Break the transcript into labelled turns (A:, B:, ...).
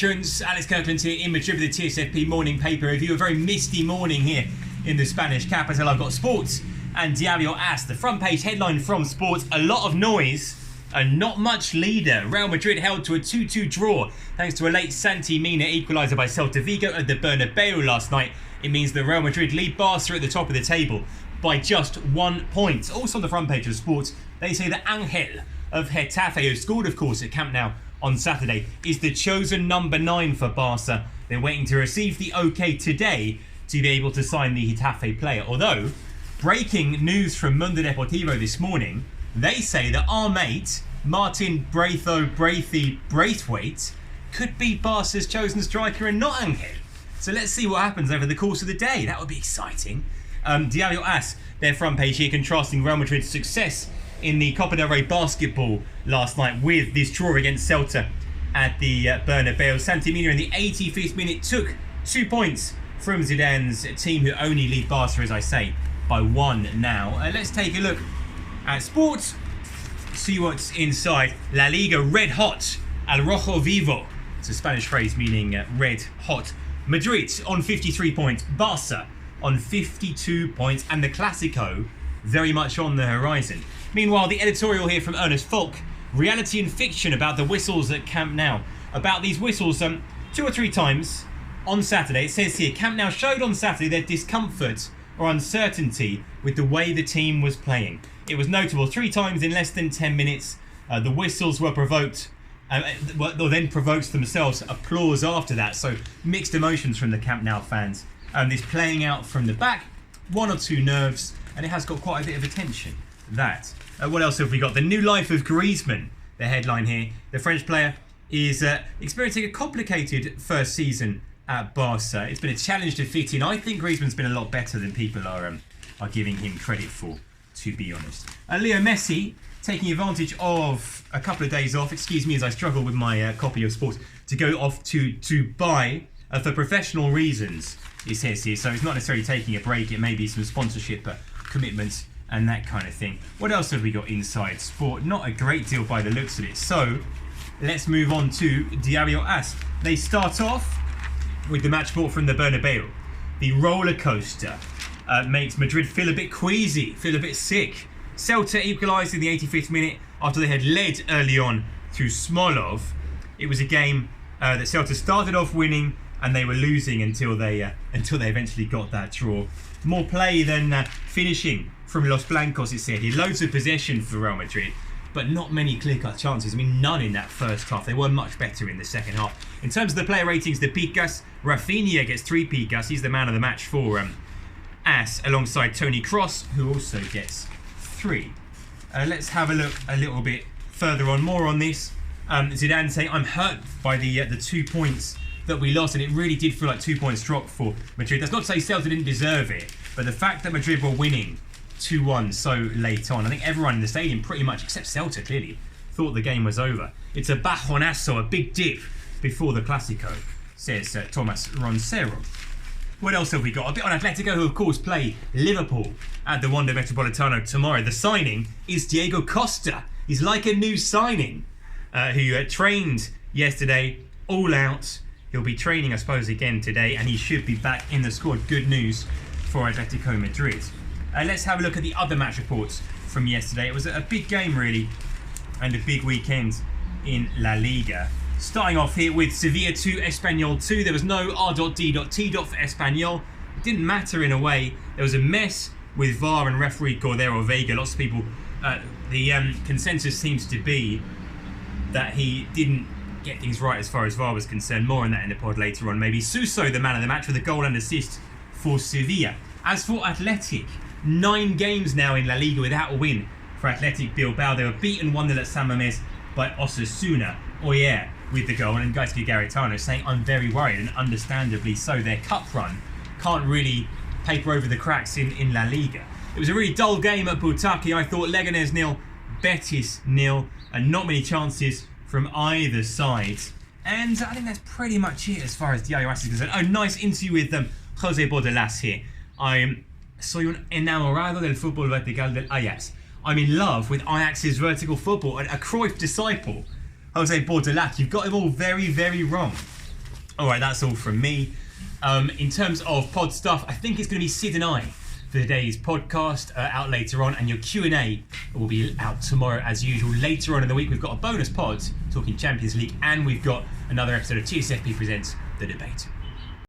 A: Alex Kirkland here in Madrid with the TSFP morning paper review. A very misty morning here in the Spanish capital. I've got Sports and Diario AS. The front page headline from Sports: a lot of noise and not much leader. Real Madrid held to a 2-2 draw thanks to a late Santi Mina equaliser by Celta Vigo at the Bernabeu last night. It means the Real Madrid lead Barca at the top of the table by just 1 point. Also on the front page of Sports, they say that Angel of Getafe, who scored of course at Camp Nou on Saturday, is the chosen number 9 for Barca. They're waiting to receive the OK today to be able to sign the Getafe player. Although, breaking news from Mundo Deportivo this morning, they say that our mate, Martin Braithwaite, could be Barca's chosen striker and not Angel. So let's see what happens over the course of the day. That would be exciting. Diario AS, their front page here, contrasting Real Madrid's success in the Copa del Rey basketball last night with this draw against Celta at the Bernabeu. Santi Mina in the 85th minute took 2 points from Zidane's team, who only lead Barca, as I say, by 1 now. Let's take a look at Sports, see what's inside. La Liga red hot, al rojo vivo. It's a Spanish phrase meaning red hot. Madrid on 53 points, Barca on 52 points, and the Clásico very much on the horizon. Meanwhile, the editorial here from Ernest Falk: reality and fiction about the whistles at Camp Nou. About these whistles 2 or 3 times on Saturday. It says here, Camp Nou showed on Saturday their discomfort or uncertainty with the way the team was playing. It was notable 3 times in less than 10 minutes. The whistles were provoked, or then provoked themselves. Applause after that. So mixed emotions from the Camp Nou fans. This playing out from the back, 1 or 2 nerves, and it has got quite a bit of attention. That. What else have we got? The new life of Griezmann. The headline here: the French player is experiencing a complicated first season at Barca. It's been a challenge to fit in. I think Griezmann's been a lot better than people are giving him credit for, to be honest. Leo Messi taking advantage of a couple of days off. Excuse me as I struggle with my copy of Sports, to go off to Dubai for professional reasons, it says here. So it's not necessarily taking a break. It may be some sponsorship commitments and that kind of thing. What else have we got inside Sport? Not a great deal by the looks of it. So let's move on to Diario AS. They start off with the match ball from the Bernabeu. The roller coaster makes Madrid feel a bit queasy, feel a bit sick. Celta equalised in the 85th minute after they had led early on through Smolov. It was a game that Celta started off winning and they were losing until they eventually got that draw. More play than finishing from Los Blancos, it said. He loads of possession for Real Madrid, but not many clear-cut chances. I mean, none in that first half. They were much better in the second half. In terms of the player ratings, the Picas, Rafinha gets 3 Picas. He's the man of the match for AS, alongside Toni Kroos, who also gets 3. Let's have a look a little bit further on, more on this. Zidane saying, I'm hurt by the 2 points that we lost, and it really did feel like 2 points dropped for Madrid. That's not to say Celta didn't deserve it, but the fact that Madrid were winning 2-1 so late on, I think everyone in the stadium, pretty much except Celta clearly, thought the game was over. It's a bajonazo, a big dip before the Clásico, says Thomas Roncero. What else have we got? A bit on Atletico, who of course play Liverpool at the Wanda Metropolitano tomorrow. The signing is Diego Costa. He's like a new signing, who trained yesterday all out. He'll be training, I suppose, again today, and he should be back in the squad. Good news for Atletico Madrid. Let's have a look at the other match reports from yesterday. It was a big game, really, and a big weekend in La Liga. Starting off here with Sevilla 2, Espanyol 2. There was no R.D.T. for Espanyol. It didn't matter in a way. There was a mess with VAR and referee Cordero Vega. Lots of people, the consensus seems to be that he didn't get things right as far as VAR was concerned. More on that in the pod later on. Maybe Suso, the man of the match, with a goal and assist for Sevilla. As for Athletic, 9 games now in La Liga without a win for Athletic Bilbao. They were beaten 1-0 at San Mamés by Osasuna. Oyer with the goal, and Gaizki Garitano saying, I'm very worried, and understandably so. Their cup run can't really paper over the cracks in La Liga. It was a really dull game at Butaki. I thought Leganés 0, Betis 0, and not many chances from either side. And I think that's pretty much it as far as Diario AS is concerned. Oh, nice interview with José Bordalas here. Soy un enamorado del fútbol vertical del Ajax. I'm in love with Ajax's vertical football, and a Cruyff disciple. José Bordalas, you've got him all very, very wrong. All right, that's all from me. In terms of pod stuff, I think it's going to be Sid and I for today's podcast out later on, and your Q&A will be out tomorrow as usual. Later on in the week, we've got a bonus pod talking Champions League, and we've got another episode of TSFP Presents The Debate.